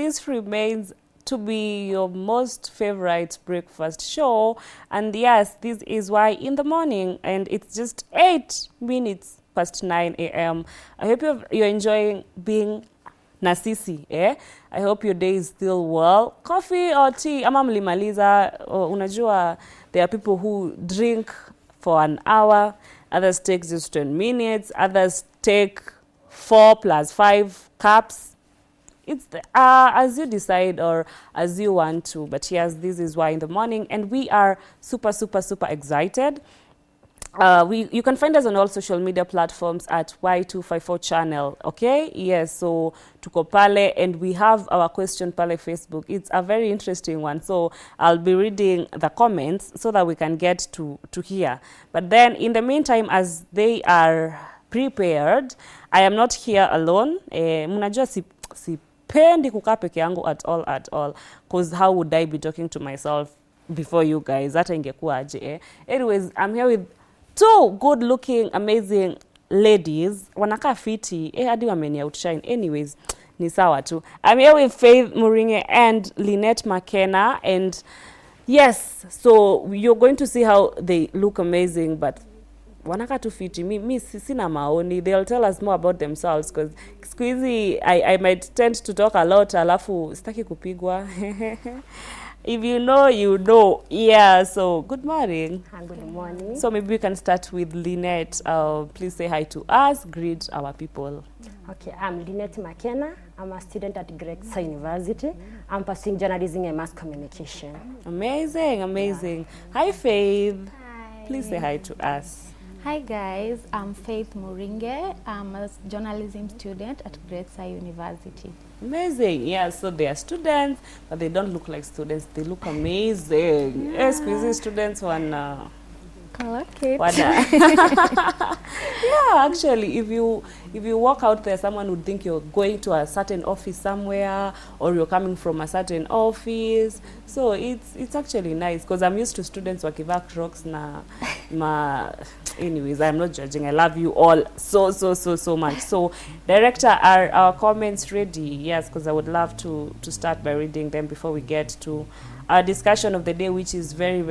this remains to be your most favorite breakfast show. And yes, this is Why in the Morning, and it's just 8 minutes past 9 a.m. I hope you're enjoying being na sisi, eh? I hope your day is still well. Coffee or tea, ama mlimaliza. Unajua, there are people who drink for an hour, others take just 10 minutes, others take 4 plus 5 cups. It's as you decide or as you want to. But yes, this is Why in the Morning, and we are super excited. You can find us on all social media platforms at Y254 channel, okay? Yes, so tuko pale, and we have our question pale Facebook. It's a very interesting one, so I'll be reading the comments so that we can get to here. But then in the meantime, as they are prepared, I am not here alone. Mnajua sipendi kukaa peke yangu at all, because how would I be talking to myself before you guys? Hata ingekuwa aje, eh? Anyways, I'm here with 2 good-looking, amazing ladies. Wanaka fiti. Hadi wameni outshine. Anyways, ni sawa tu. I'm here with Faith Muringe and Lynette McKenna. And yes, so you're going to see how they look amazing, but wanaka tu fiti. Mi sina maoni. They'll tell us more about themselves, because squeezy, I might tend to talk a lot, alafu sitaki kupigwa. If you know, you know. Yeah, so good morning. Good morning. So maybe we can start with Lynette. Please say hi to us, greet our people. Okay, I'm Lynette McKenna. I'm a student at Grexa University. I'm pursuing journalism and mass communication. Amazing. Yeah. Hi, Faith. Hi. Please say hi to us. Hi guys, I'm Faith Muringe. I'm a journalism student at Grexa University. Amazing. Yeah, so they are students, but they don't look like students. They look amazing. Yes, yeah. Students wanna... Yeah, actually, if you walk out there, someone would think you're going to a certain office somewhere, or you're coming from a certain office. So it's actually nice, because I'm used to students wakivaa Crocs na anyways, I'm not judging. I love you all so much. So director, are our comments ready? Yes, because I would love to start by reading them before we get to our discussion of the day, which is very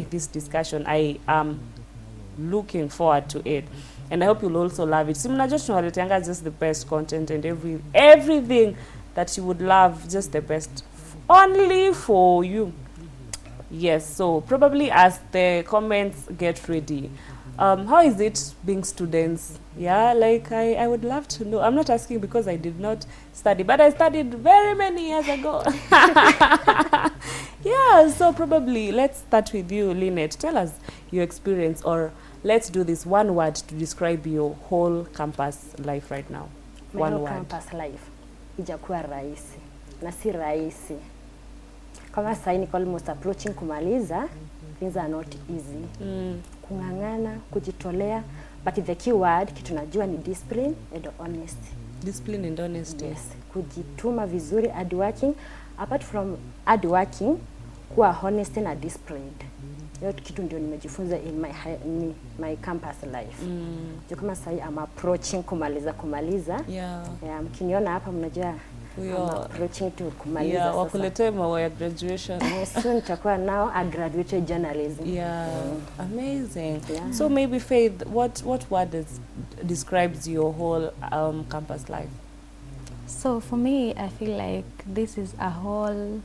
this discussion, I am looking forward to it, and I hope you'll also love it. Simna just tunaleteanga just the best content and everything that you would love, just the best only for you. Yes, so probably as the comments get ready, how is it being students? Yeah, like I would love to know. I'm not asking because I did not study, but I studied very many years ago. Yeah, so probably let's start with you, Lynette. Tell us your experience, or let's do this, one word to describe your whole campus life right now. My whole campus life ijakuwa rahisi na si rahisi. Kama sasa ni almost approaching kumaliza, things are not easy. Kungangana, kujitolea, but the key word kitu najua ni discipline and honesty. Discipline and honesty. Yes, kujituma vizuri, hard working. Apart from hard working, kuwa honest na disciplined. Hiyo kitu ndio nimejifunza in my campus life. Ndio kama sasa I'm approaching kumaliza. Yeah. Mkiniona hapa mnajua I'm approaching to kumaliza. Yeah, wakuletee mawa ya graduation. Soon nitakuwa now a graduated journalism. Yeah, amazing. Yeah. So maybe Faith, what word describes your whole campus life? So for me, I feel like this is a whole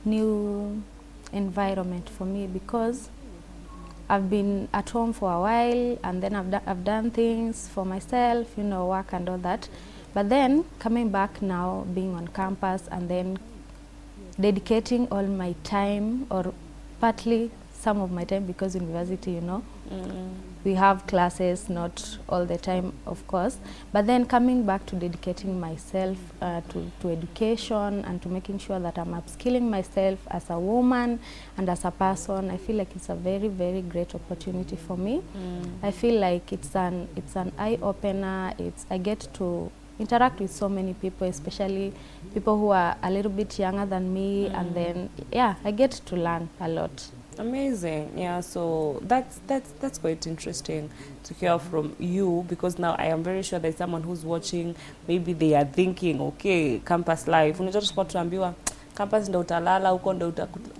new environment for me, because I've been at home for a while, and then I've done things for myself, you know, work and all that. But then coming back now, being on campus, and then dedicating all my time, or partly some of my time, because university, you know, we have classes, not all the time, of course. But then coming back to dedicating myself to education, and to making sure that I'm upskilling myself as a woman and as a person, I feel like it's a very great opportunity for me. I feel like it's an eye opener. I get to interact with so many people, especially people who are a little bit younger than me, and then yeah, I get to learn a lot. Amazing. Yeah, so that's quite interesting to hear from you, because now I am very sure there's someone who's watching, maybe they are thinking, okay, campus life, unajua tusipo tuambiwa campus ndo utalala huko ndo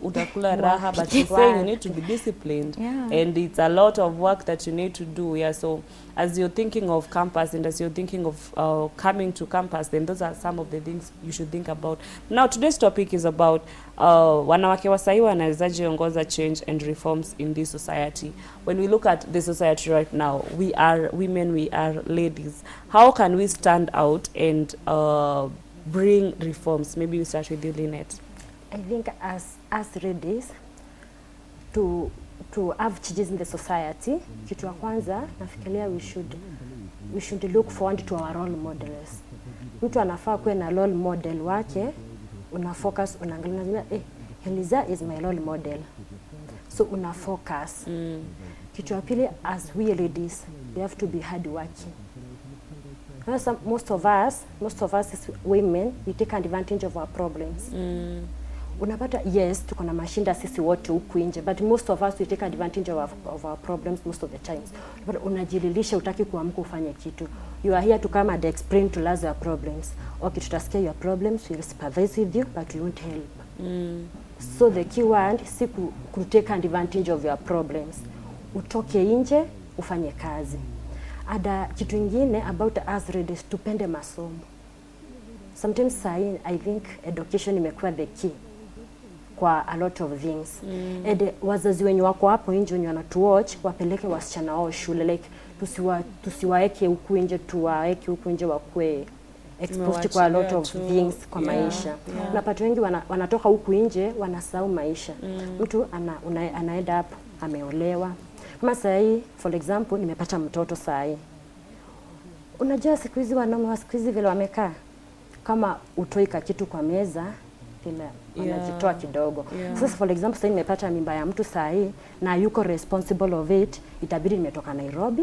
utakula raha, but she's saying you need to be disciplined, and it's a lot of work that you need to do. Yeah, so as you're thinking of campus and as you're thinking of coming to campus, then those are some of the things you should think about. Now today's topic is about wanawake wa sahi wanawezaje ongoza change and reforms in this society. When we look at the society right now, we are women, we are ladies. How can we stand out and bring reforms? Maybe we start with you, Lynette. I think as ladies to have changes in the society, kitu ya kwanza nafikiria we should look forward to our role models. Mtu anafaa kuwe na role model wake, una focus, unaangalia Eliza is my role model, so una focus. Kitu ya pili, as we ladies, we have to be hard working. Most of us as women, we take advantage of our problems. Unapata, yes, tuko na mashinda sisi wote huku nje, but most of us we take advantage of our problems most of the times. Unajililisha, utaki kuamka ufanye kitu. You are here to come and explain to us your problems. Okay, tutasikia your problems, we will supervise with you, but we won't help. So the key word si ku take advantage of your problems. Utoke nje, ufanye kazi. Ada kitu ingine about us ladies, tupende masomo. Sometimes I think education imekuwa the key kwa a lot of things. And wazazi wenye wako hapo nje wenye wanatuwatch, wapeleke wasichana wao shule, like tusiwaeke huku nje, tuwaeke huku nje wakwe exposed kwa a lot of things kwa maisha. Unapata wengi wanatoka huku nje wanasahau maisha. Mtu anaenda hapo ameolewa. Kama sahi, for example, nimepata mtoto sahi. Unajua siku hizi wanaume wa siku hizi vile wamekaa, kama utoika kitu kwa meza kila wanajitoa kidogo. Sasa for example, sasa nimepata mimba ya mtu sahi na yuko responsible of it, itabidi nimetoka Nairobi,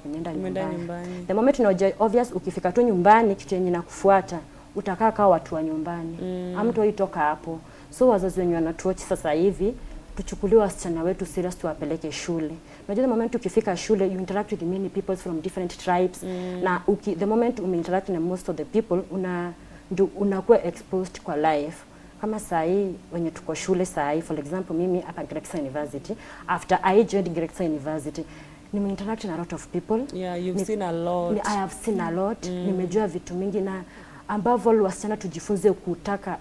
nimeenda nyumbani. The moment unajua obvious, ukifika tu nyumbani kitu yenye nakufuata, utakaa kama watu wa nyumbani. Amto itoka hapo. So wazazi wenye wanatuacha sasa hivi, tuchukuliwe wasichana wetu serious, tuwapeleke shule. Unajua the moment ukifika shule, you interact with many people from different tribes, na the moment interact na most of the people, unakuwa exposed kwa life. Kama sahi wenye tuko shule sahi, for example mimi hapa Grexa University, after I joined Grexa University, interact na a lot of people. Yeah, you've seen a lot. I have seen a lot. Nimejua vitu mingi, na ambavyo wasichana tujifunze kutaka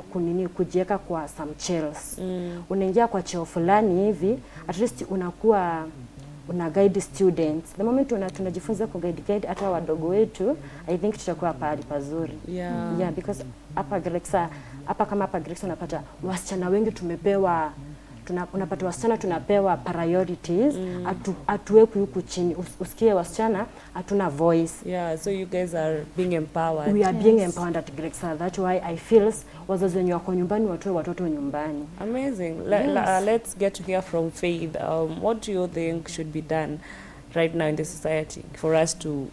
kujieka kwa some chairs. Unaingia kwa cheo fulani hivi, at least unakuwa una guide students. The moment tunajifunza ku guide hata wadogo wetu, I think tutakuwa pahali pazuri. Yeah, because hapa Grexa, kama Grexa unapata wasichana wengi tumepewa, unapata wasichana tunapewa priorities, atuwekwi huku chini. Usikie wasichana hatuna voice. Yeah, so you guys are being empowered. We are being empowered at Grexa. That's why I feel wazazi wenye wako nyumbani watoe watoto nyumbani. Amazing. Let's get to hear from Faith. What do you think should be done right now in the society for us to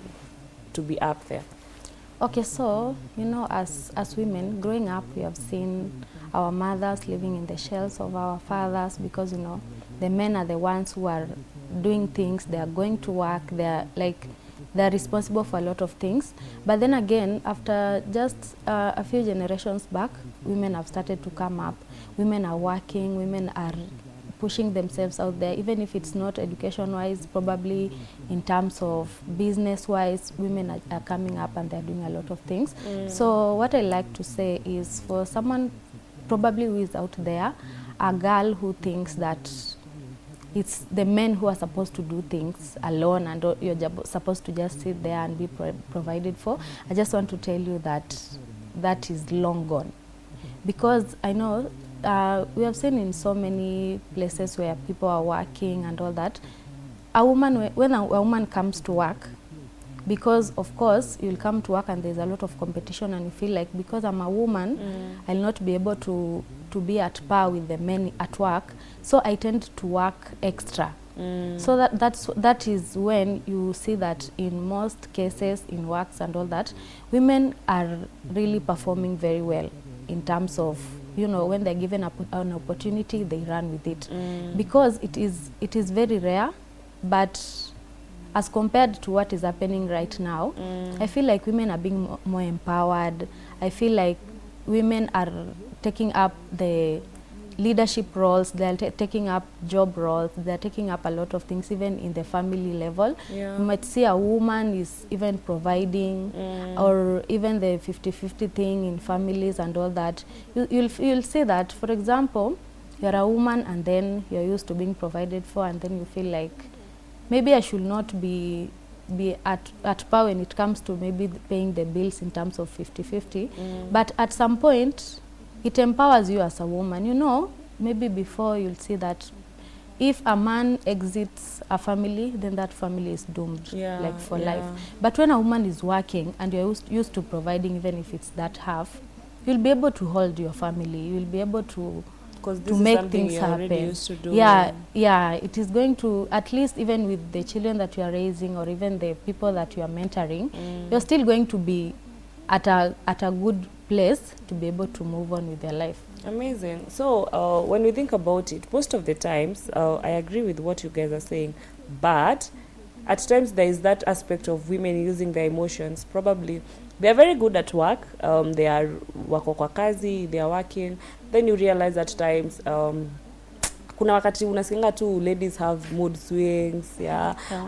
be up there? Okay, so, you know, as women, growing up, we have seen our mothers living in the shells of our fathers, because, you know, the men are the ones who are doing things, they are going to work, they're responsible for a lot of things. But then again, after just a few generations back, women have started to come up. Women are working, women are pushing themselves out there, even if it's not education-wise, probably in terms of business-wise, women are coming up and they're doing a lot of things. So what I like to say is, for someone probably who is out there, a girl who thinks that it's the men who are supposed to do things alone and you're supposed to just sit there and be provided for, I just want to tell you that that is long gone. Because I know we have seen in so many places where people are working and all that, when a woman comes to work, because of course you'll come to work and there's a lot of competition and you feel like, because I'm a woman, I'll not be able to to be at par with the men at work, so I tend to work extra. So that is when you see that in most cases in works and all that, women are really performing very well in terms of, you know, when they're given an opportunity, they run with it. Because it is very rare, but as compared to what is happening right now, I feel like women are being more empowered. I feel like women are taking up the leadership roles, they're taking up job roles, they're taking up a lot of things, even in the family level. Yeah. You might see a woman is even providing, or even the 50-50 thing in families and all that. You'll see that, for example, you're a woman and then you're used to being provided for, and then you feel like, maybe I should not be at par when it comes to maybe paying the bills in terms of 50-50. But at some point, it empowers you as a woman. You know, maybe before you'll see that if a man exits a family, then that family is doomed, like for life. But when a woman is working and you're used to providing, even if it's that half, you'll be able to hold your family. You'll be able to make things happen. Yeah, it is going to, at least even with the children that you are raising or even the people that you are mentoring, you're still going to be at a good place to be able to move on with their life. Amazing. So when we think about it, most of the times, I agree with what you guys are saying, but at times there is that aspect of women using their emotions. Probably they are very good at work, they are wako kwa kazi, they are working, then you realize at times kuna wakati unasikia tu ladies have mood swings,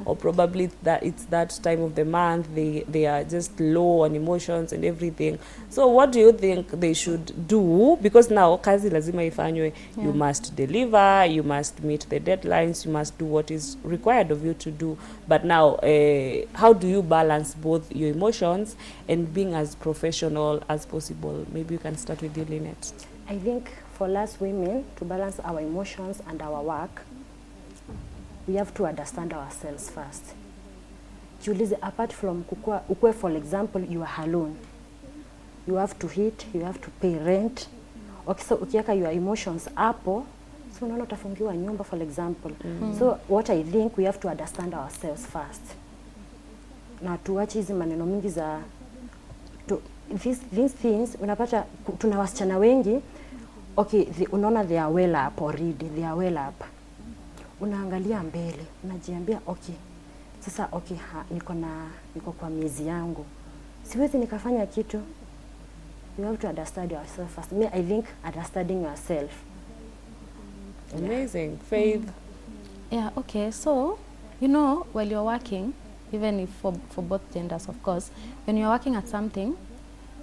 or probably it's that time of the month they are just low on emotions and everything. So what do you think they should do? Because now kazi lazima ifanywe, you must deliver, you must meet the deadlines, you must do what is required of you to do. But now how do you balance both your emotions and being as professional as possible? Maybe you can start with you, Lynette. I think for us women, to balance our emotions and our work, we have to understand ourselves first. Julize, apart from ukwe, for example, you are alone. You have to eat, you have to pay rent. Okay, so ukiweka your emotions hapo, so unaona utafungiwa nyumba, for example. So what I think, we have to understand ourselves first. Na tuache hizi maneno mingi za these things. Unapata tuna wasichana wengi, okay, unaona they are well up already, they are well up. Unaangalia mbele, unajiambia okay, sasa okay, niko kwa miezi yangu, siwezi nikafanya kitu. You have to understand yourself first. Me, I think understanding yourself. Amazing. Faith? Yeah, okay, so you know, while you're working, even if for both genders, of course, when you're working at something,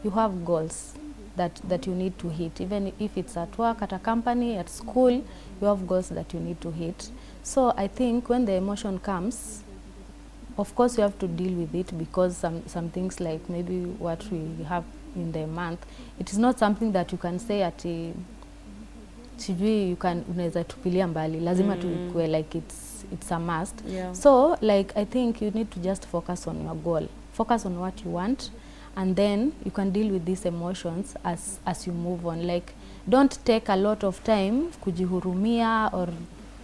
you have goals that you need to hit. Even if it's at work, at a company, at school, you have goals that you need to hit. So I think when the emotion comes, of course you have to deal with it, because some things like maybe what we have in the month, it is not something that you can say at you can unaweza tupilia mbali, lazima tukue like it's a must. So like I think you need to just focus on your goal, focus on what you want, and then you can deal with these emotions as you move on. Like, don't take a lot of time kujihurumia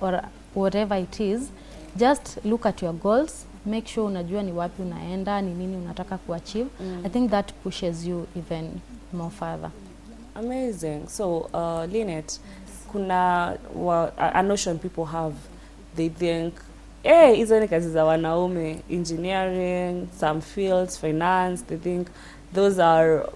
or whatever it is. Just look at your goals, make sure unajua ni wapi unaenda, ni nini unataka kuachieve. I think that pushes you even more further. Amazing. So Lynette, kuna a notion people have, they think hizo ni kazi za wanaume, engineering, some fields, finance, they think those are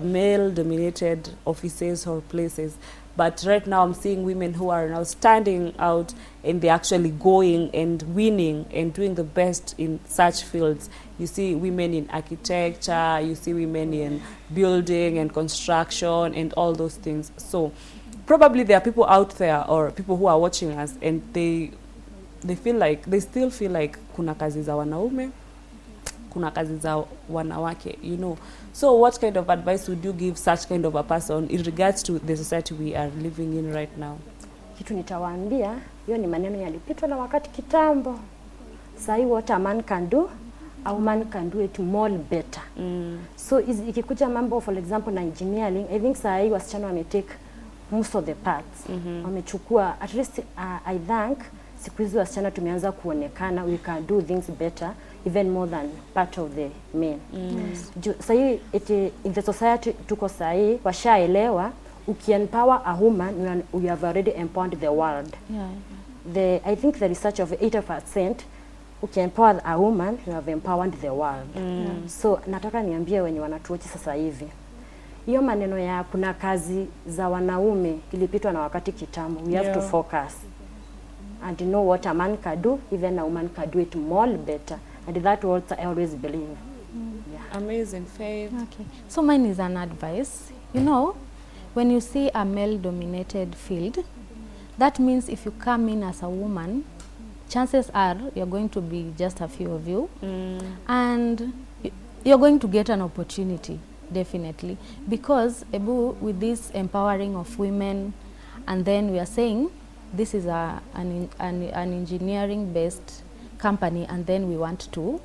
male dominated offices or places. But right now I'm seeing women who are now standing out, and they're actually going and winning and doing the best in such fields. You see women in architecture, you see women in building and construction and all those things. So probably there are people out there or people who are watching us, and they still feel like kuna kazi za wanaume, kuna kazi za wanawake, you know. So what kind of advice would you give such kind of a person in regards to the society we are living in right now? Kitu nitawaambia, hiyo ni maneno yalipitwa na wakati kitambo. Sai what a man can do, a woman can do it more better. So ikikuja mambo, for example, na engineering, I think sai wasichana wametake most of the parts wamechukua. At least I think siku hizi wasichana tumeanza kuonekana we can do things better even more than part of the men. Sahi in the society tuko sahi washaelewa ukiempower a woman you have already empowered the world. I think the research of 80% ukiempower a woman you have empowered the world. So nataka niambie wenye wanatuochi sasa hivi, hiyo maneno ya kuna kazi za wanaume ilipitwa na wakati kitambo. We have to focus and know what a man can do, even a woman can do it more better, and that what I always believe. Amazing, Faith. Okay, so mine is an advice. You know, when you see a male-dominated field, that means if you come in as a woman, chances are you're going to be just a few of you, and you're going to get an opportunity, definitely, because with this empowering of women, and then we are saying this is an engineering-based company, and then we want to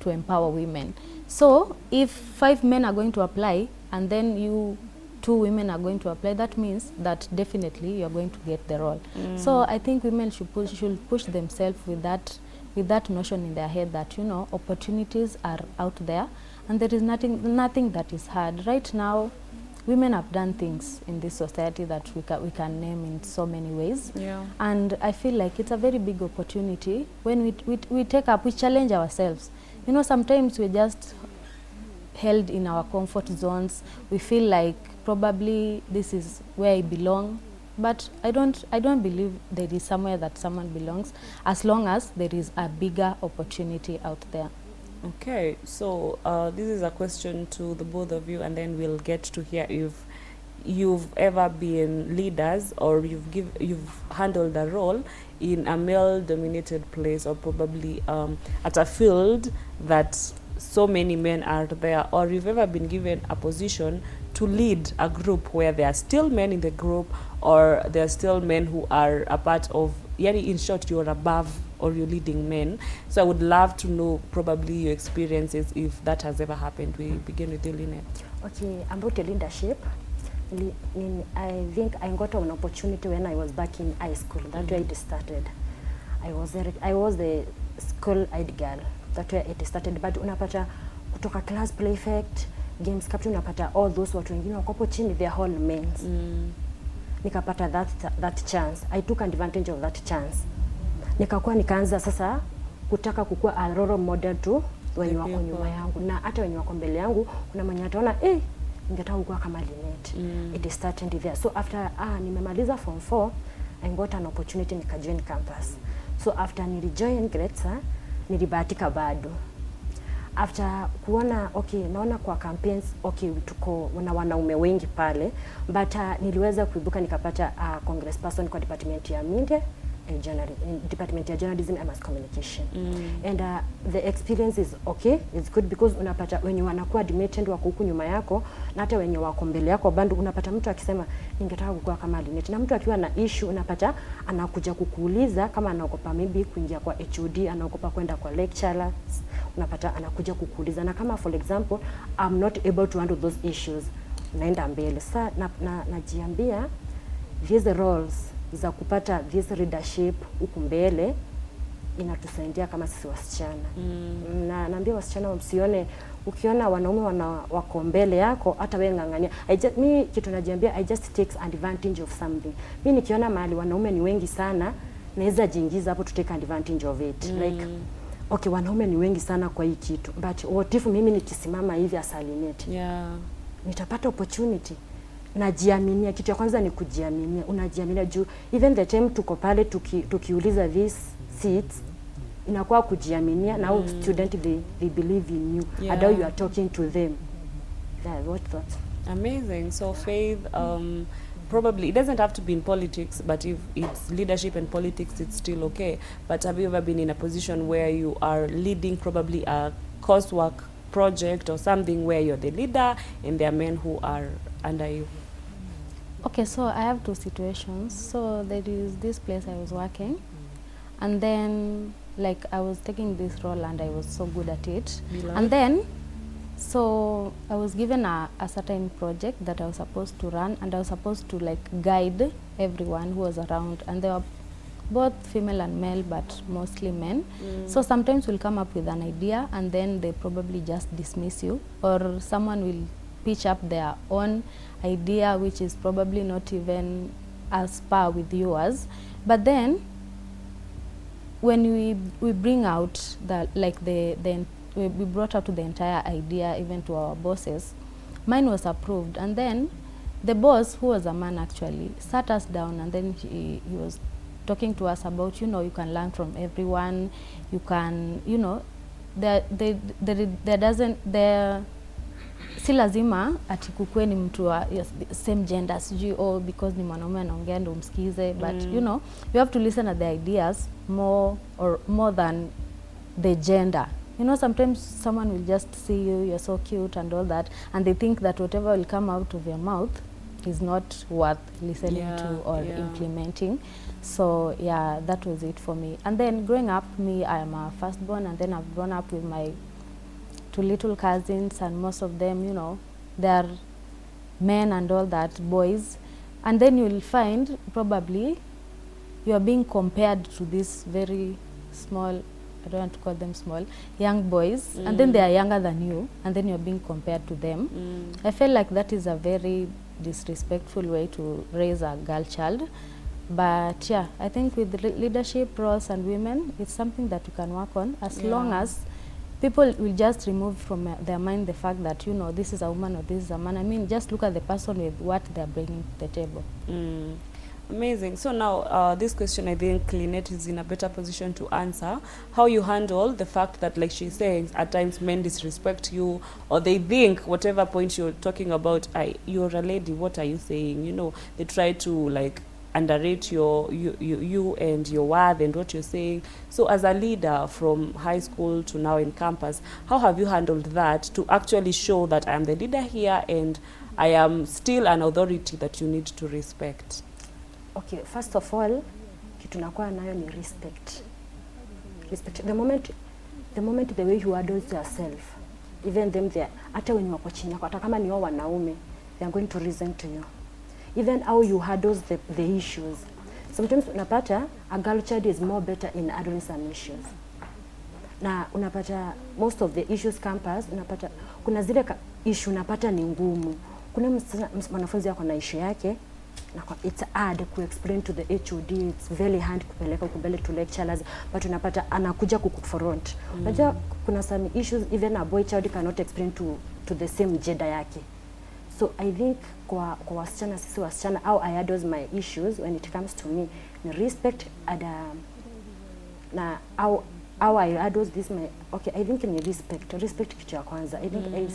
empower women. So if 5 men are going to apply, and then you 2 women are going to apply, that means that definitely you're going to get the role. So I think women should push themselves with that notion in their head that, you know, opportunities are out there, and there is nothing that is hard. Right now, women have done things in this society that we can name in so many ways. And I feel like it's a very big opportunity when we take up, we challenge ourselves. You know, sometimes we're just held in our comfort zones. We feel like probably this is where I belong, but I don't believe there is somewhere that someone belongs, as long as there is a bigger opportunity out there. Okay, so this is a question to the both of you, and then we'll get to hear if you've ever been leaders or you've handled a role in a male-dominated place, or probably at a field that so many men are there, or you've ever been given a position to lead a group where there are still men in the group, or there are still men who are a part of, in short, you're above or you're leading men. So I would love to know probably your experiences if that has ever happened. We begin with you, Lynette. Okay, about the leadership, I think I got an opportunity when I was back in high school. That's where it started. I was the school-eyed girl. That's where it started. But unapata kutoka class prefect, games captain, unapata all those watu wengine wako chini, they're all men. Nikapata that chance. I took advantage of that chance. Nikaanza sasa kutaka kukua a role model to wenye wako nyuma yangu, na hata wenye wako mbele yangu kuna mwenye ataona ningetaka kukua kama Lynette. It started there. So after nimemaliza form 4, I got an opportunity nikajoin campus. So after nilijoin Gretsa, nilibahatika bado. After kuona naona kwa campaigns tuko na wanaume wengi pale, but niliweza kuibuka nikapata congressperson kwa department ya media and department ya journalism and mass communication. And the experience is it's good, because unapata wenye wanakuwa demoted wako huku nyuma yako, na hata wenye wako mbele yako bado unapata mtu akisema ningetaka kukua kama Lynette, na mtu akiwa na issue unapata anakuja kukuuliza, kama anaogopa maybe kuingia kwa HOD, anaogopa kwenda kwa lecturers, unapata anakuja kukuuliza, na kama for example I'm not able to handle those issues, naenda mbele. Sasa najiambia these roles za kupata this leadership huku mbele inatusaidia kama sisi wasichana. Na naambia wasichana msione, ukiona wanaume wako mbele yako hata wewe ngangania. Mimi kitu najiambia, I just takes advantage of something. Mimi nikiona mahali wanaume ni wengi sana, naweza jingiza hapo to take advantage of it. Like wanaume ni wengi sana kwa hii kitu, but what if mimi nikisimama hivi as Lynette, nitapata opportunity. Najiaminia, kitu ya kwanza ni kujiaminia. Unajiaminia juu even the time tuko pale tukiuliza these seats, inakuwa kujiaminia. Now student they believe in you, and how you are talking to them. What thoughts? Amazing. So Faith, probably it doesn't have to be in politics, but if it's leadership and politics, it's still okay. But have you ever been in a position where you are leading probably a coursework project or something where you're the leader and there are men who are under you? Okay, so I have 2 situations. So there is this place I was working, and then like I was taking this role and I was so good at it. And then So I was given a certain project that I was supposed to run, and I was supposed to like guide everyone who was around, and they were both female and male, but mostly men. So sometimes we'll come up with an idea and then they probably just dismiss you, or someone will pitch up their own idea which is probably not even as par with yours. But then when we bring out the we brought out the entire idea even to our bosses, mine was approved, and then the boss, who was a man actually, sat us down, and then he was talking to us about, you know, you can learn from everyone, you can, you know, there si lazima ati kukue ni mtu wa same gender sijui, or because ni mwanaume anaongea ndo umsikize, but you know, you have to listen at the ideas more than the gender. You know, sometimes someone will just see you, you're so cute and all that, and they think that whatever will come out of your mouth is not worth listening to or implementing. So yeah, that was it for me. And then growing up, I am a firstborn, and then I've grown up with my 2 little cousins, and most of them, you know, they're men and all that, boys. And then you'll find probably you are being compared to these very small, I don't want to call them small, young boys, and then they are younger than you, and then you're being compared to them. I feel like that is a very disrespectful way to raise a girl child. But yeah, I think with leadership roles and women, it's something that you can work on, as long as people will just remove from their mind the fact that, you know, this is a woman or this is a man. I mean, just look at the person with what they're bringing to the table. Amazing. So now this question, I think Lynette is in a better position to answer. How you handle the fact that, like she's saying, at times men disrespect you, or they think whatever point you're talking about, you're a lady, what are you saying? You know, they try to like underrate you and your worth and what you're saying. So as a leader from high school to now in campus, how have you handled that to actually show that I am the leader here and I am still an authority that you need to respect? Okay, first of all, kitu nakuwa nayo ni respect. Respect. The moment the way you handle yourself, even them there, hata wenye wako chini yako, hata kama ni wao wanaume, they are going to listen to you. Even how you handle the issues. Sometimes unapata a girl child is more better in handling some issues. Na unapata most of the issues campus, unapata kuna zile issue unapata ni ngumu. Kuna mwanafunzi yako na issue yake, na it's hard to explain to the HOD, it's very hard kupeleka kubele to lecturers, but unapata anakuja kukufront. Unajua kuna some issues even a boy child cannot explain to the same gender yake. So I think kwa wasichana, sisi wasichana, how I handle my issues when it comes to me, ni respect and na how I handle this I think ni respect kitu ya kwanza. I think I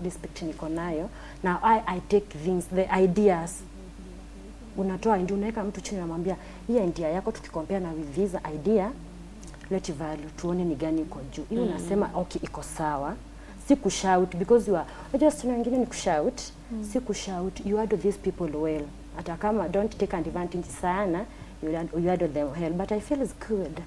respect niko nayo. Now I take things, the ideas, unatoa ndio unaweka mtu chini na mwambia hii idea yako tukikompare na with this idea, let value tuone ni gani iko juu. Hiyo unasema okay iko sawa. Si kushout because you are just wengine ni kushout. Si kushout, you handle these people well. Hata kama don't take advantage sana, you handle them well. But I feel it's good.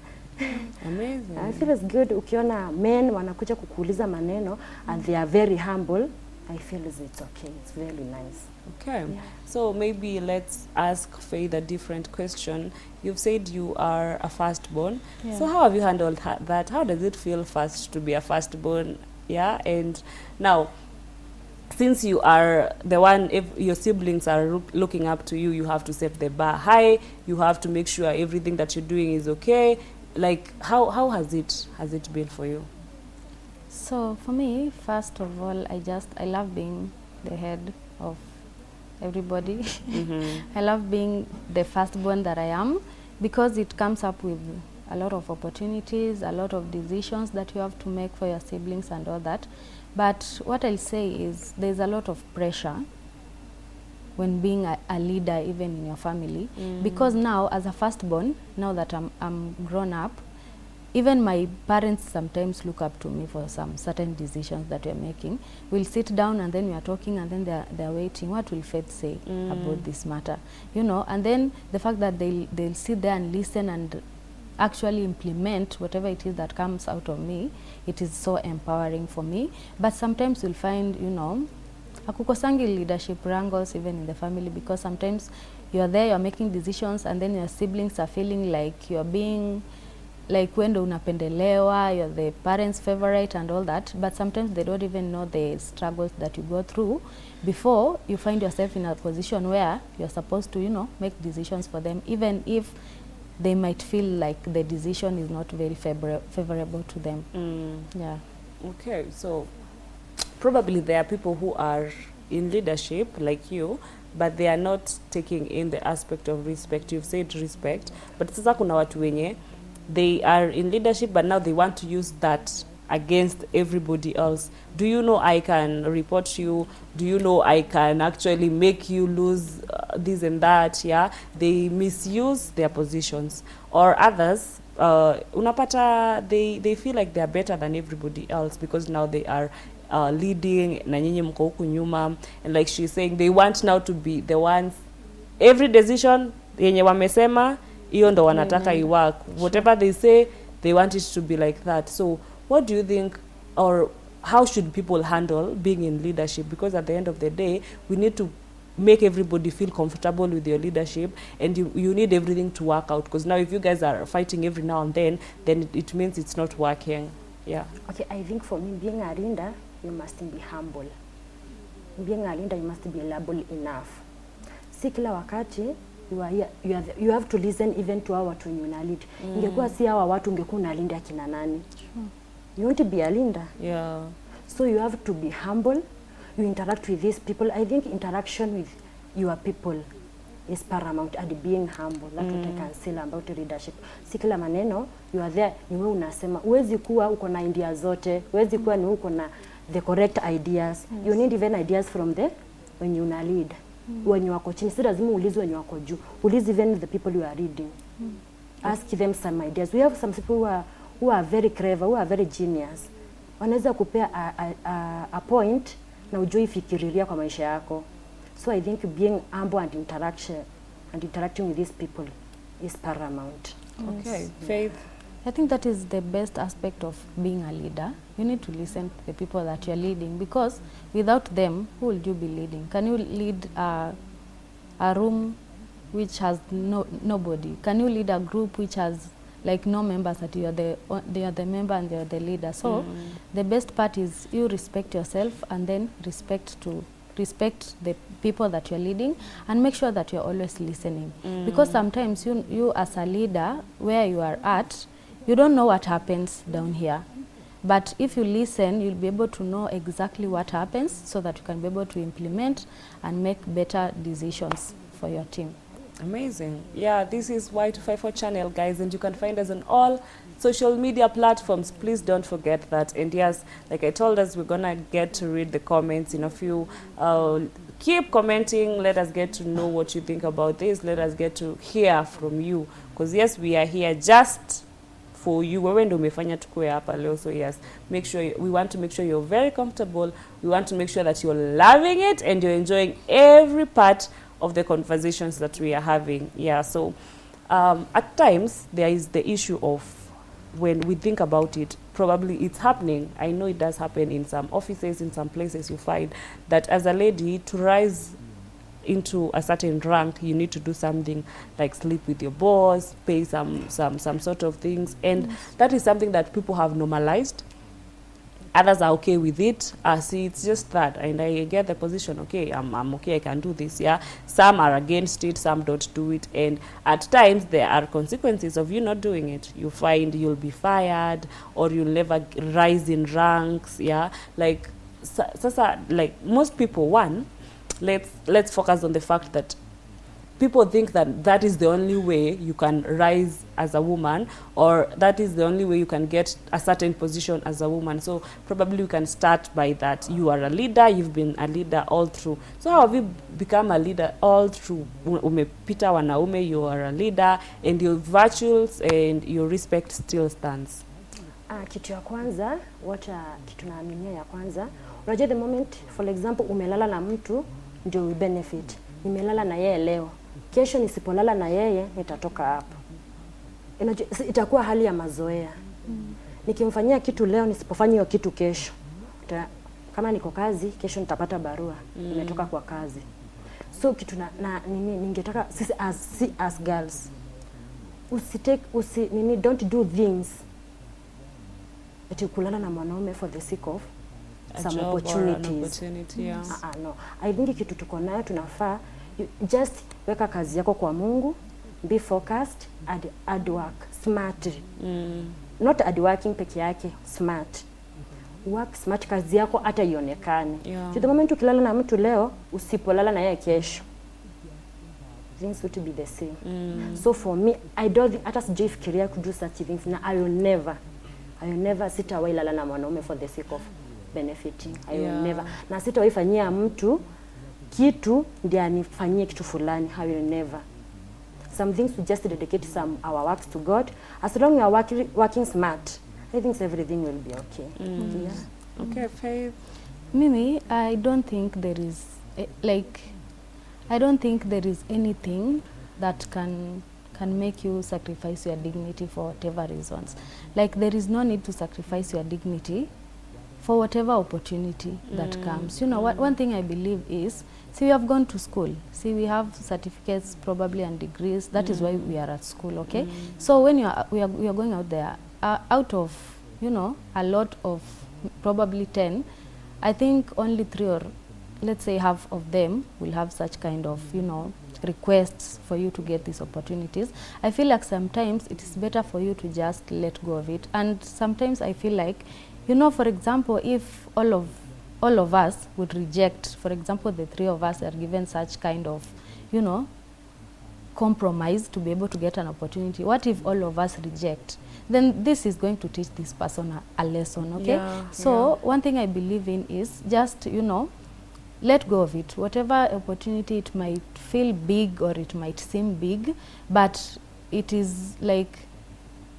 Amazing. I feel it's good ukiona men wanakuja kukuuliza maneno and they are very humble. I feel it's okay. It's very nice. Okay. Yeah. So maybe let's ask Faith a different question. You've said you are a firstborn. Yeah. So how have you handled that? How does it feel first to be a firstborn? Yeah. And now, since you are the one, if your siblings are looking up to you, you have to set the bar high. You have to make sure everything that you're doing is okay. Like, how has it been for you? So for me, first of all, I love being the head of everybody. I love being the firstborn that I am, because it comes up with a lot of opportunities, a lot of decisions that you have to make for your siblings and all that. But what I'll say is there's a lot of pressure when being a leader, even in your family, because now as a firstborn, now that I'm grown up, even my parents sometimes look up to me for some certain decisions that we're making. We'll sit down and then we are talking, and then they're waiting. What will Faith say about this matter? You know, and then the fact that they'll sit there and listen actually implement whatever it is that comes out of me, it is so empowering for me. But sometimes you'll find, you know, hakukosangi leadership wrangles even in the family, because sometimes you're there, you're making decisions, and then your siblings are feeling like you're being, like when unapendelewa, you're the parents' favorite and all that, but sometimes they don't even know the struggles that you go through before you find yourself in a position where you're supposed to, you know, make decisions for them, even if they might feel like the decision is not very favorable to them. Yeah. Okay, so probably there are people who are in leadership like you, but they are not taking in the aspect of respect. You've said respect, but sasa kuna watu wenye they are in leadership, but now they want to use that against everybody else. Do you know I can report you? Do you know I can actually make you lose this and that? Yeah, they misuse their positions. Or others, unapata they feel like they are better than everybody else because now they are leading na nyinyi mko huku nyuma, and like she's saying, they want now to be the ones, every decision yenye wamesema hiyo ndo wanataka iwork. Whatever they say, they want it to be like that. So what do you think, or how should people handle being in leadership? Because at the end of the day, we need to make everybody feel comfortable with your leadership, and you need everything to work out, because now if you guys are fighting every now and then it means it's not working. Yeah. Okay, I think for me, being a leader, you must be humble. Being a leader, you must be reliable enough. Si kila wakati you are here, you have to listen even to our watu wenye lead. Ingekuwa si hawa watu ungekuwa unalinda akina nani? You want to be a leader. Yeah. So you have to be humble. You interact with these people. I think interaction with your people is paramount, and being humble. That's what I can say about leadership. Si kila maneno you are there ni wewe unasema. Uwezi kuwa uko na idea zote. Uwezi kuwa ni uko na the correct ideas. You need even ideas from the when you na lead. When you wako chini, si lazima ulize when you wako juu. Ulize even the people you are leading. Ask them some ideas. We have some people who are very clever, who are very genius. Wanaweza kupea a point na ujue ifikiriria kwa maisha yako. So I think being humble and interacting with these people is paramount. Okay. Faith? I think that is the best aspect of being a leader. You need to listen to the people that you're leading, because without them, who will you be leading? Can you lead a room which has nobody? Can you lead a group which has like no members, that they are the member and they are the leader? So the best part is you respect yourself, and then respect the people that you're leading, and make sure that you're always listening. Because sometimes you as a leader, where you are at, you don't know what happens down here. But if you listen, you'll be able to know exactly what happens, so that you can be able to implement and make better decisions for your team. Amazing. Yeah, this is Y254 channel, guys, and you can find us on all social media platforms. Please don't forget that. And yes, like I told us, we're gonna get to read the comments in a few. Keep commenting. Let us get to know what you think about this. Let us get to hear from you, because yes, we are here just for you. Wewe ndio umefanya tukue hapa leo. So yes, make sure we want to make sure you're very comfortable. We want to make sure that you're loving it and you're enjoying every part of the conversations that we are having. Yeah, so at times there is the issue of, when we think about it, probably it's happening. I know it does happen in some offices, in some places. You find that as a lady, to rise into a certain rank, you need to do something like sleep with your boss, pay some sort of things, and that is something that people have normalized. Others are okay with it. See, it's just that, and I get the position. Okay, I'm okay, I can do this. Yeah, some are against it, some don't do it, and at times there are consequences of you not doing it. You find you'll be fired, or you'll never rise in ranks. Yeah, like like most people, let's focus on the fact that people think that that is the only way you can rise as a woman, or that is the only way you can get a certain position as a woman. So probably you can start by that. You are a leader, you've been a leader all through. So how have you become a leader all through? Umepita wanaume, you are a leader, and your virtues and your respect still stands. Kitu ya kwanza, kitu naaminia ya kwanza, unajua the moment, for example, umelala na mtu ndio benefit. Nimelala na yeye leo, kesho nisipolala na yeye nitatoka hapo. itakuwa hali ya mazoea. Nikimfanyia kitu leo, nisipofanya hiyo kitu kesho, kama niko kazi, kesho nitapata barua nimetoka kwa kazi. So kitu ningetaka sisi as girls, don't do things ati kulala na mwanaume for the sake of some opportunities. Yeah. No. I think kitu tuko nayo tunafaa just weka kazi yako kwa Mungu, be focused and hard work, smart. Not hard working peke yake, smart. Work smart, kazi yako hata ionekane. Yeah. To the moment ukilala na mtu leo, usipolala na yeye kesho, things would be the same. So for me, I don't think hata sijifikiria to do such things, na I will never sitawahi lala na mwanaume for the sake of benefiting. I will never. Na sitawahi fanyia mtu kitu ndiye anifanyie kitu fulani. I will never. Some things we just dedicate our works to God. As long as you are working smart, I think everything will be okay. Yeah. Okay, Faith. Mimi, I don't think there is anything that can make you sacrifice your dignity for whatever reasons. Like, there is no need to sacrifice your dignity for whatever opportunity that comes. You know, one thing I believe is, see, we have gone to school. See, we have certificates probably and degrees. That is why we are at school, okay? So when we are going out there, out of, you know, a lot of probably 10, I think only 3 or let's say half of them will have such kind of, you know, requests for you to get these opportunities. I feel like sometimes it is better for you to just let go of it. And sometimes I feel like, you know, for example, if all of us would reject, for example, the 3 of us are given such kind of, you know, compromise to be able to get an opportunity. What if all of us reject? Then this is going to teach this person a lesson, okay? So one thing I believe in is just, you know, let go of it. Whatever opportunity, it might feel big or it might seem big, but it is like,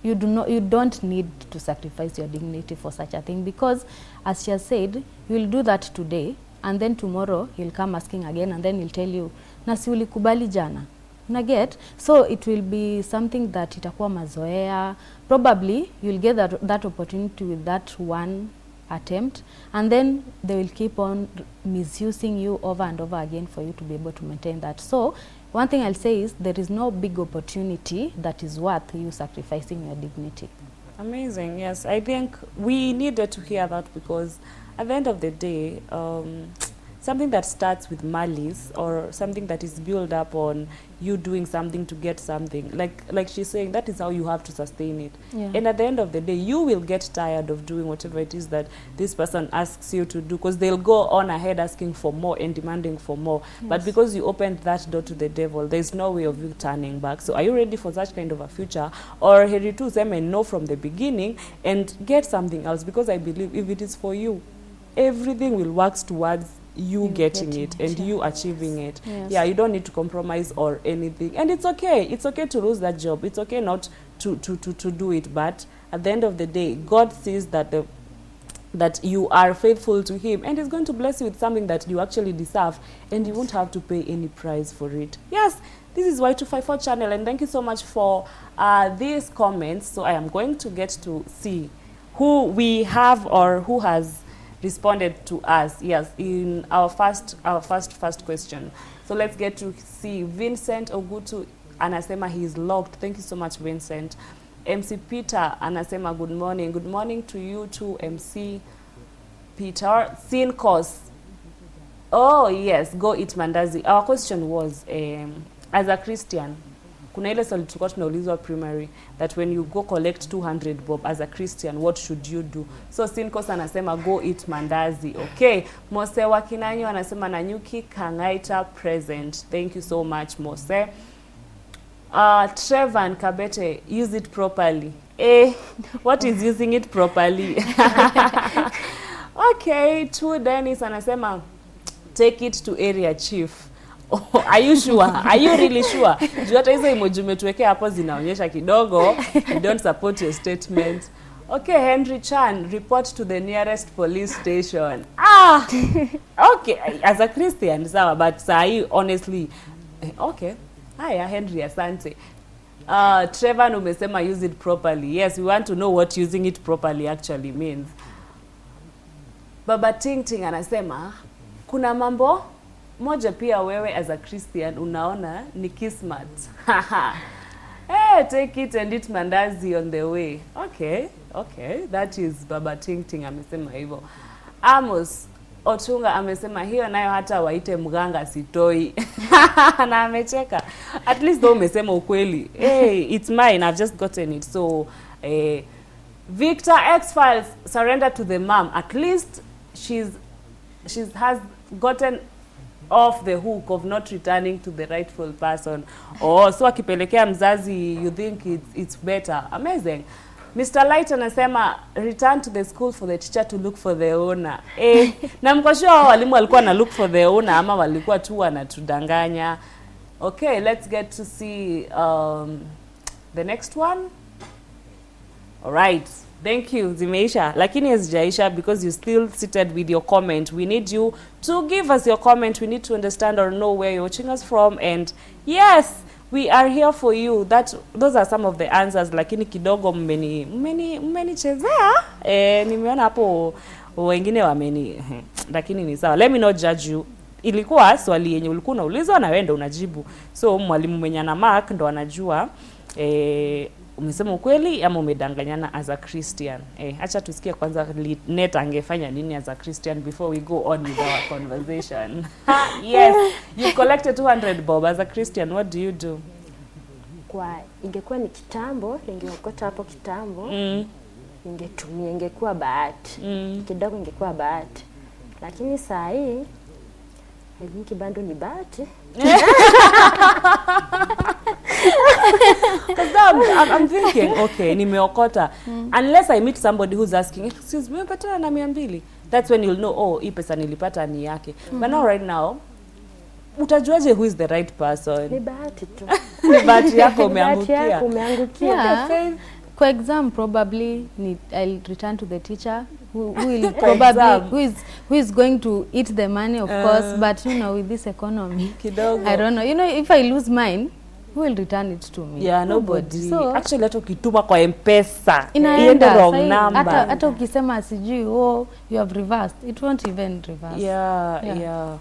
you don't need to sacrifice your dignity for such a thing, because as she has said, you will do that today and then tomorrow he'll come asking again and then he'll tell you, na si ulikubali jana. Una get? So it will be something that itakuwa mazoea. Probably you'll get that opportunity with that one attempt, and then they will keep on misusing you over and over again for you to be able to maintain that. So one thing I'll say is, there is no big opportunity that is worth you sacrificing your dignity. Amazing. Yes, I think we needed to hear that, because at the end of the day, something that starts with malice, or something that is built up on you doing something to get something, like she's saying, that is how you have to sustain it. And at the end of the day, you will get tired of doing whatever it is that this person asks you to do, because they'll go on ahead asking for more and demanding for more. But because you opened that door to the devil, there's no way of you turning back. So are you ready for such kind of a future? Or heri tu useme no from the beginning and get something else? Because I believe if it is for you, everything will work towards you getting it and you achieving it. Yeah, you don't need to compromise or anything, and it's okay to lose that job. It's okay not to do it, but at the end of the day, God sees that that you are faithful to him, and he's going to bless you with something that you actually deserve, and you won't have to pay any price for it. Yes, this is Y254 channel, and thank you so much for these comments. So I am going to get to see who we have or who has responded to us, yes, in our first question. So let's get to see. Vincent Ogutu anasema he is locked. Thank you so much, Vincent. MC Peter anasema good morning to you too, MC Peter. Sin course, oh yes, go eat mandazi. Our question was, as a Christian, kuna ile swali tulikuwa tunaulizwa primary, that when you go collect 200 bob as a Christian, what should you do? So Sinkos anasema go eat mandazi. Okay, Mose Wakinanyo anasema Nanyuki Kangaita present. Thank you so much, Mose. Trevor Kabete, use it properly. What is using it properly? Okay, True Dennis anasema take it to area chief. Oh, are you sure? Are you really sure? Juu hata hizo emoji umetuwekea hapo zinaonyesha kidogo you don't support your statement. Okay, Henry Chan, report to the nearest police station. Okay, as a Christian, sawa, but sahi honestly, okay. Haya, Henry, asante. Trevor umesema use it properly. Yes, we want to know what using it properly actually means. Baba Ting Ting anasema kuna mambo moja pia wewe as a Christian unaona ni kismat. Hey, take it and eat mandazi on the way. Okay, that is Baba Ting Ting amesema hivyo. Amos Otunga amesema hiyo nayo hata waite mganga sitoi. Na amecheka. At least though umesema ukweli. Hey, it's mine. I've just gotten it. So, Victor X-Files, surrender to the mom. At least she has gotten off the hook of not returning to the rightful person. Oh, so akipelekea mzazi, you think it's better. Amazing. Mr. Light anasema return to the school for the teacher to look for the owner. Na mkoshua walimu walikuwa na look for the owner ama walikuwa tu wanatudanganya. Okay, let's get to see the next one. All right. Thank you, Zimeisha. Lakini hazijaisha because you still seated with your comment. We need you to give us your comment. We need to understand or know where you're watching us from. And yes, we are here for you. Those are some of the answers. Lakini kidogo mmenichezea. Nimeona hapo wengine wameni. Lakini ni sawa. Let me not judge you. Ilikuwa swali yenye ulikuwa unaulizwa na wewe ndo unajibu. So mwalimu mwenye ana mark ndo anajua umesema ukweli ama umedanganyana as a Christian. Acha tusikie kwanza Net angefanya nini as a Christian before we go on with our conversation. Yes, you collected 200 bob as a Christian. What do you do? Kwa ingekuwa ni kitambo, ningeokota hapo kitambo. Ningetumia, ingekuwa bahati. Kidogo ingekuwa bahati. Lakini saa hii hiki bado ni bahati. Because I'm thinking, okay, nimeokota. Unless I meet somebody who's asking, excuse me, umepata na 200. That's when you'll know, oh, hii pesa nilipata ni yake. But now right now, utajuaje who is the right person? Ni bahati tu. Ni bahati yako umeangukia. Bahati yako umeangukia. Yeah. For exam, probably I'll return to the teacher who will probably who is going to eat the money, of course. But you know, with this economy, kidogo. I don't know. You know, if I lose mine, who will return it to me? Yeah, nobody. So actually, hata ukituma kwa M-Pesa, iende wrong number. Hata ukisema sijui, oh, you have reversed, it won't even reverse. Yeah.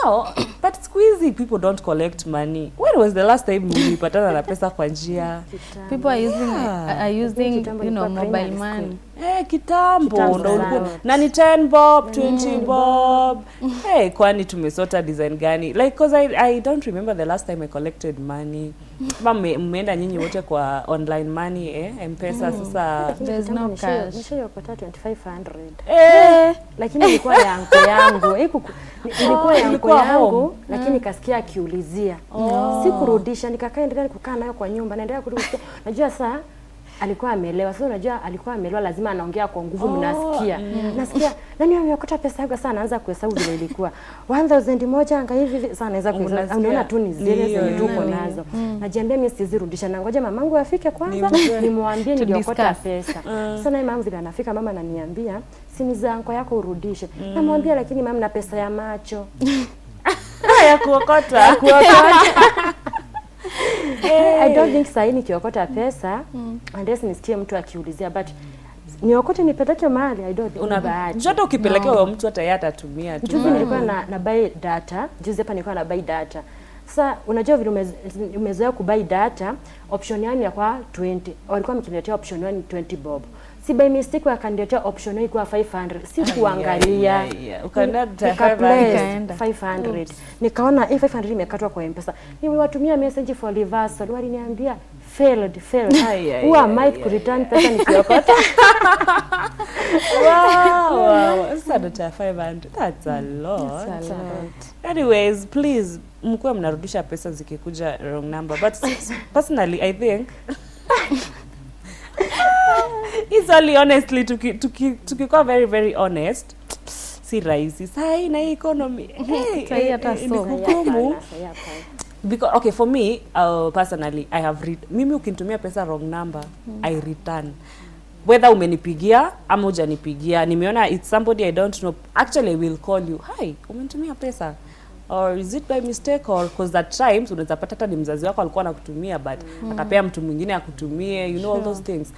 No, but squeezy people don't collect money. When was the last time mlipatana na pesa kwa njia? People are using you know, mobile money. Kitambo ndo ulikuwa na ni 10 bob, 20 bob. Kwani tumesota design gani? Like, cause I don't remember the last time I collected money. Kama mmeenda nyinyi wote kwa online money, M-Pesa sasa there's no cash. Nishayopata 2500. Lakini ilikuwa ya anko yangu. Ilikuwa ya anko yangu, lakini kasikia akiulizia. Sikurudisha, nikakaa endelea kukaa nayo kwa nyumba, naendelea kurudisha. Najua saa alikuwa amelewa. Sasa unajua alikuwa amelewa, lazima anaongea kwa nguvu, mnasikia. Nasikia nani amekota pesa yako, sana anaanza kuhesabu vile ilikuwa 1000 moja anga hivi, sana anaweza kuhesabu. Unaona tu ni zile zenye tuko nazo. Najiambia mimi sizirudisha, na ngoja mamangu afike kwanza nimwambie niliokota pesa. Sasa na mama vile anafika, mama ananiambia sini zangu yako urudishe. Namwambia lakini mama na pesa ya macho. Ya kuokota. I don't think sahi nikiokota pesa unless nisikie mtu akiulizia, but niokote nipeleke mahali, I don't think una bahati. Joto ukipelekea huyo mtu hata yeye atatumia tu. Juzi nilikuwa na buy data, juzi hapa nilikuwa na buy data. Sasa unajua vile umezoea kubuy data, option yani ya kwa 20. Walikuwa mkiniletea option 1 20 bob. Si by mistake wakaniletea option ilikuwa 500. Si kuangalia. Ukaenda 500. Nikaona 500 imekatwa kwa M-Pesa. Nimewatumia message for reversal. Waliniambia failed. Who am I to return pesa nikiokota? Wow. Sasa 500. That's a lot. Anyways, please mkuwe mnarudisha pesa zikikuja wrong number. But personally, I think it's only honestly tukikuwa very very honest, si rahisi sai na economy. Because okay, for me personally, I have mimi ukinitumia pesa wrong number, I return. Whether umenipigia ama hujanipigia, nimeona it's somebody I don't know, actually I will call you, hi, umenitumia pesa, or is it by mistake, or because at times unaweza pata hata ni mzazi wako alikuwa anakutumia but akapea mtu mwingine akutumie, you know, all those things.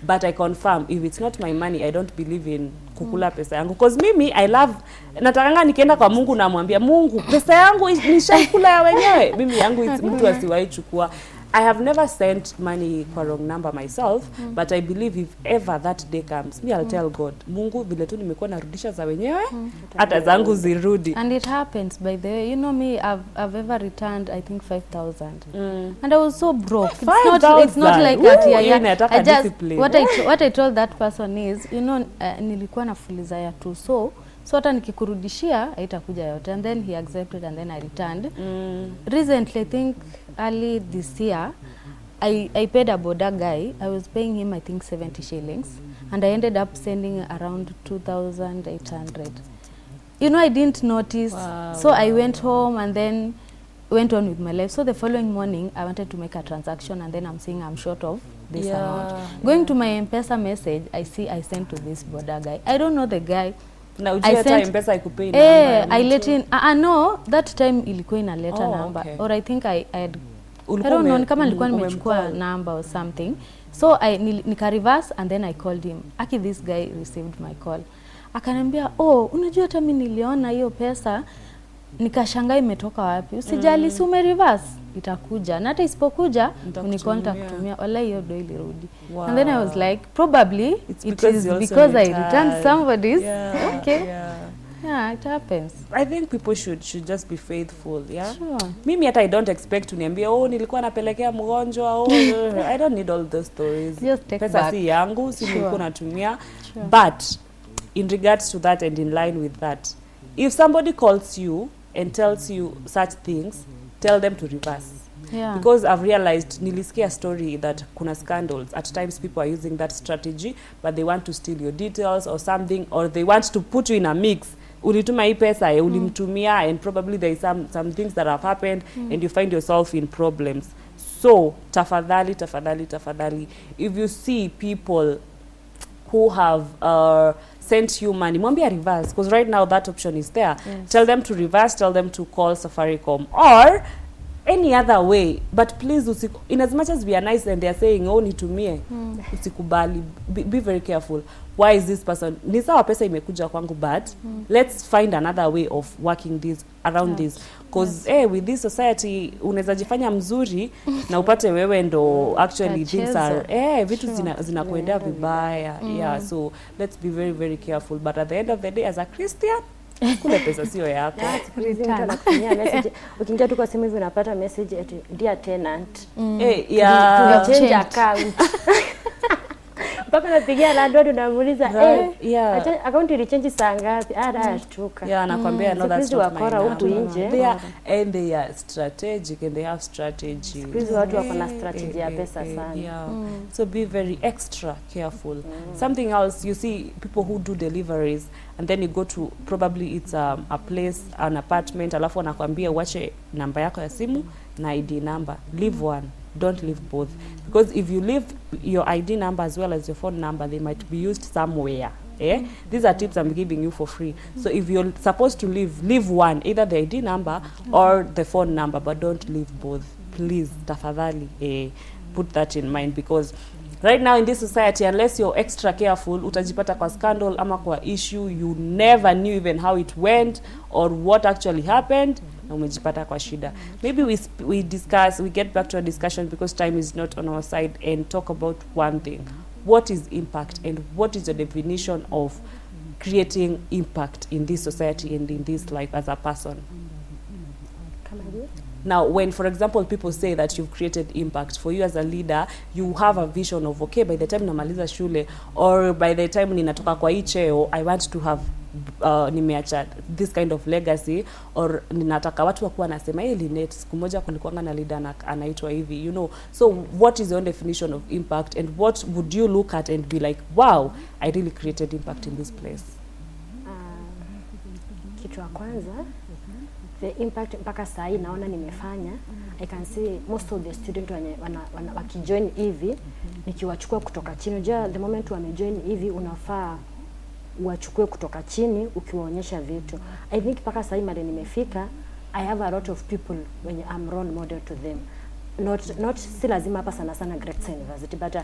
But I confirm, if it's not my money, I don't believe in kukula pesa yangu, because mimi I love, natakanga nikienda kwa Mungu namwambia Mungu, pesa yangu nishakula ya wenyewe. Mimi yangu mtu asiwahi chukua. I have never sent money kwa wrong number myself, but I believe if ever that day comes, me I'll tell God, Mungu, vile tu nimekuwa narudisha za wenyewe, hata zangu zirudi. And it happens, by the way. You know me, I've ever returned, I think, 5,000. And I was so broke. It's not like that. I just, what I told that person is, you know, nilikuwa na fuliza ya tu, so hata nikikurudishia haitakuja yote. And then he accepted, and then I returned. Recently, I think early this year, I paid a border guy. I was paying him, I think, 70 shillings. And I ended up sending around 2,800. You know, I didn't notice. Wow. So I went home and then went on with my life. So the following morning, I wanted to make a transaction, and then I'm saying I'm short of this amount. Going to my M-Pesa message, I see I sent to this border guy. I don't know the guy. Na ujia hata M-Pesa ikupei number. I let in, no, that time ilikuwa inaleta number. Okay. Or I think I had, I don't know, kama nilikuwa nimechukua number or something. So nika reverse, and then I called him. Aki, this guy received my call. Akaniambia, unajua hata mimi niliona hiyo pesa, nikashangaa imetoka wapi. Usijali, si ume reverse, itakuja. Na hata isipokuja, unicontact kutumia, wala hiyo do ilirudi. Wow. And then I was like, probably it is because I returned somebody's. Okay. Yeah, it happens. I think people should just be faithful, yeah? Sure. Mimi hata I don't expect uniambia, nilikuwa napelekea mgonjwa, I don't need all those stories. Just take pesa back. Si yangu, si nilikuwa natumia. But in regards to that and in line with that, if somebody calls you and tells you such things, tell them to reverse. Yeah. Because I've realized, nilisikia story that kuna scandals. At times people are using that strategy, but they want to steal your details or something, or they want to put you in a mix. Ulituma hii pesa, ulimtumia, and probably there is some things that have happened, and you find yourself in problems. So, tafadhali, if you see people who have sent you money, mwambia reverse, because right now that option is there. Yes. Tell them to reverse, tell them to call Safaricom or any other way, but please in as much as we are nice and they are saying nitumie, usikubali. Be very careful. Why is this person, ni sawa pesa imekuja kwangu, but let's find another way of working this around this, because with this society unaweza jifanya mzuri na upate wewe ndo actually things are vitu zinakuendea vibaya. Yeah, so let's be very, very careful, but at the end of the day, as a Christian, kule pesa sio yako. Message ukiingia tu kwa simu hivi unapata message eti dear tenant, change account. Mpaka napigia landlord unamuuliza account ilichange saa ngapi? Ashtuka. Anakuambia no, that's not my wakora huku nje. They are strategic and they have strategy. Squeeze watu wako na strategy ya pesa sana. So be very extra careful. Something else, you see people who do deliveries, and then you go to, probably it's a place, an apartment, alafu anakuambia uache namba yako ya simu na ID number. Leave one. Don't leave both, because if you leave your ID number as well as your phone number, they might be used somewhere. These are tips I'm giving you for free. So if you're supposed to leave one, either the ID number or the phone number, but don't leave both. Please, tafadhali, put that in mind, because right now in this society, unless you're extra careful, utajipata kwa scandal ama kwa issue you never knew even how it went or what actually happened, na umejipata kwa shida. Maybe we get back to a discussion, because time is not on our side, and talk about one thing. What is impact, and what is the definition of creating impact in this society and in this life as a person? Now, when, for example, people say that you've created impact, for you as a leader, you have a vision of, okay, by the time namaliza shule, or by the time ninatoka kwa hii cheo, I want to have nimeacha this kind of legacy, or ninataka watu wakuwa nasema Linet siku moja kulikuwa na leader anaitwa hivi, you know. So what is your definition of impact, and what would you look at and be like, wow, I really created impact in this place? Kitu ya kwanza, the impact mpaka saa hii naona nimefanya, I can see most of the students wakijoin hivi, nikiwachukua kutoka chini. The moment wamejoin hivi, unafaa uwachukue kutoka chini ukiwaonyesha vitu. I think mpaka saa hii mali nimefika, I have a lot of people when I'm role model to them. Not si lazima hapa sana Great University, but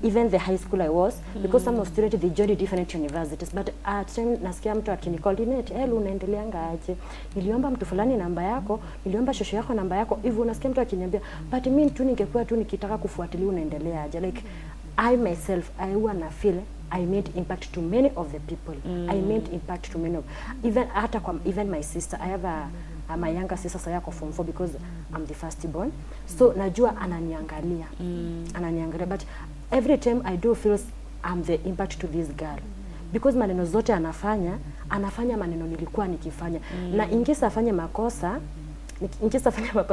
even the high school I was, because some of students they joined different universities, but at time nasikia mtu akinicoordinate, unaendeleanga aje, niliomba mtu fulani namba yako, niliomba shosho yako namba yako, hivyo unasikia mtu akiniambia, but mimi tu ningekuwa tu nikitaka kufuatilia unaendelea aje. Like I myself, I wanna feel I made impact to many of the people. I made impact to many of, even my sister. I have my younger sister sayako form 4 because I'm the first born. So najua ananiangalia. Ananiangalia, but every time I do feel I'm the impact to this girl. Because maneno zote anafanya maneno nilikuwa nikifanya. Na ingisa afanye makosa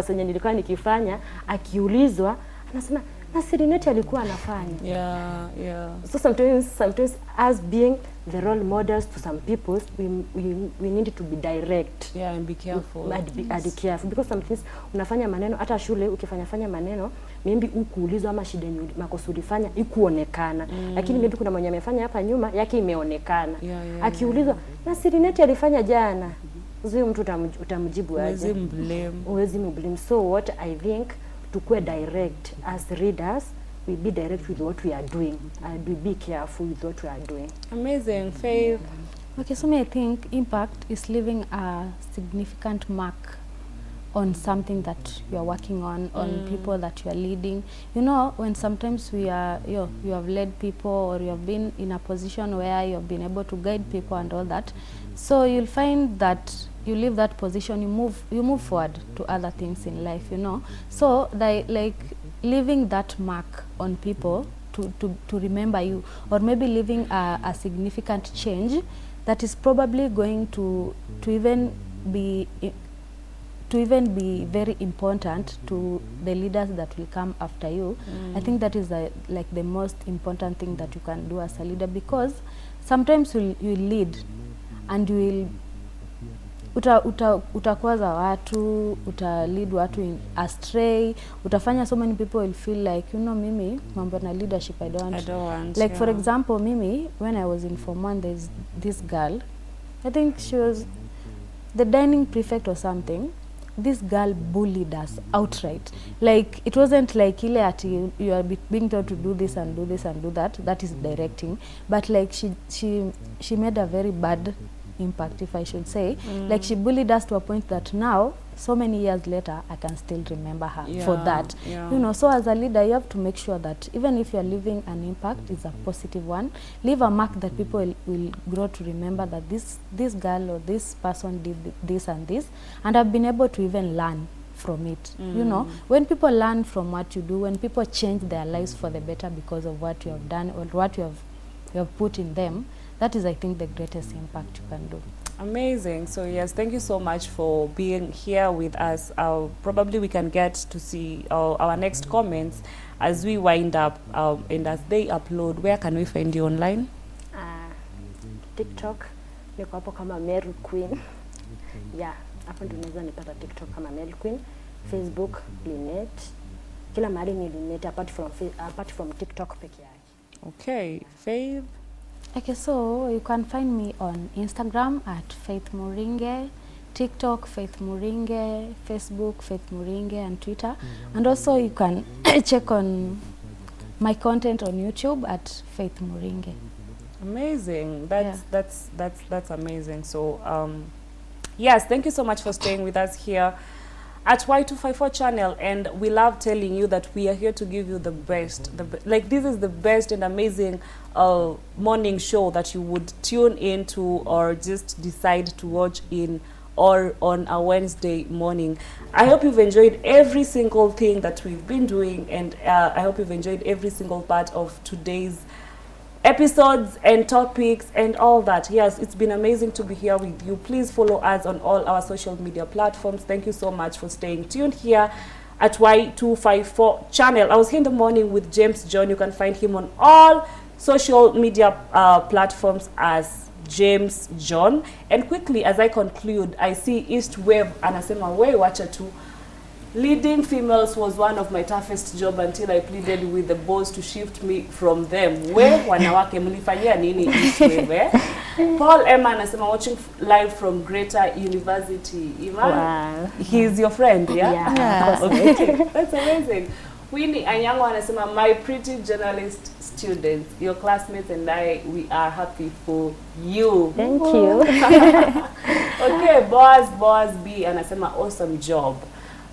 yenye nilikuwa nikifanya, akiulizwa anasema na Serenity alikuwa anafanya. Yeah. So sometimes as being the role models to some people, we need to be direct. Yeah, and be careful. Be careful, because sometimes unafanya maneno hata shule ukifanya maneno, maybe ukuulizwa ama shida makosa ulifanya ikuonekana. Lakini maybe kuna mwenye amefanya hapa nyuma yake imeonekana. Akiulizwa na Serenity alifanya jana, huyo mtu utamjibu aje? Uwezi mblame. So what I think, to direct as readers, we be direct with what we are doing, and we be careful with what we are doing. Amazing. Faith. Okay, so I think impact is leaving a significant mark on something that you are working on people that you are leading. You know, when sometimes you have led people, or you have been in a position where you have been able to guide people and all that, so you'll find that you leave that position, you move forward to other things in life, you know. So like leaving that mark on people to remember you, or maybe leaving a significant change that is probably going to even be very important to the leaders that will come after you. I think that is like the most important thing that you can do as a leader, because sometimes you lead and you will utakwaza watu, lead watu in astray, utafanya so many people will feel like, you know, mimi mambo na leadership I don't want. Like for example, mimi when I was in Form 1, there's this girl, I think she was the dining prefect or something. This girl bullied us outright. Like it wasn't like ile at you are being told to do this and do this and do that. That is directing. But like she made a very bad impact, if I should say. Like she bullied us to a point that now, so many years later, I can still remember her for that. You know, so as a leader, you have to make sure that even if you are leaving an impact, it's a positive one. Leave a mark that people will grow to remember that this girl or this person did this and this, and I've been able to even learn from it. You know, when people learn from what you do, when people change their lives for the better because of what you have done or what you have put in them, that is, I think, the greatest impact you can do. Amazing. So yes, thank you so much for being here with us. Probably we can get to see our next comments as we wind up and as they upload. Where can we find you online? TikTok, niko hapo kama Mary Queen. Yeah, hapo ndio unaweza nipata TikTok kama Mary Queen. Facebook Linet. Kila mahali ni Linet apart from TikTok peke yake. Okay, Faith. Okay, so you can find me on Instagram at Faith Muringe, TikTok Faith Muringe, Facebook Faith Muringe, and Twitter. And also you can check on my content on YouTube at Faith Muringe. Amazing. That's amazing. So yes, thank you so much for staying with us here at Y254 channel, and we love telling you that we are here to give you the best. Like this is the best and amazing morning show that you would tune into or just decide to watch in or on a Wednesday morning. I hope you've enjoyed every single thing that we've been doing, and I hope you've enjoyed every single part of today's episodes and topics and all that. Yes, it's been amazing to be here with you. Please follow us on all our social media platforms. Thank you so much for staying tuned here at Y254 channel. I was here in the morning with James John. You can find him on all social media platforms as James John. And quickly, as I conclude, I see East Wave anasema we wacha tu. Leading females was one of my toughest job until I pleaded with the boss to shift me from them. We wanawake mlifanyia nini East Wave? Paul Emma anasema watching live from Greater University. Iman, Wow. he's your friend, yeah? Yeah. Okay, that's amazing. Winnie Anyango anasema my pretty journalist students, your classmates and I, we are happy for you. Thank you. Okay, Boaz B anasema awesome job.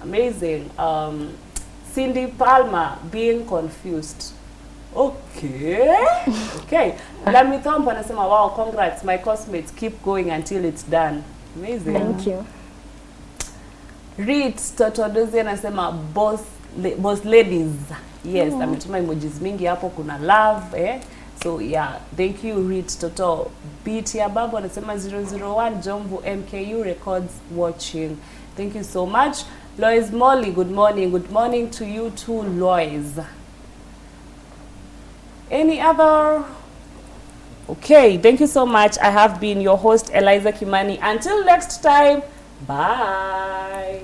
Amazing. Cindy Palmer being confused. Okay. Okay. Lami Thompo anasema wow, congrats my classmates, keep going until it's done. Amazing. Thank you. Reed Totodozi anasema boss ladies. Yes, ametuma emojis mingi hapo, kuna love so yeah, thank you Reed Toto. BT Ababu anasema 001 Jomvu MKU records watching. Thank you so much. Lois Molly, good morning. Good morning to you too, Lois. Any other? Okay, thank you so much. I have been your host, Eliza Kimani. Until next time, bye.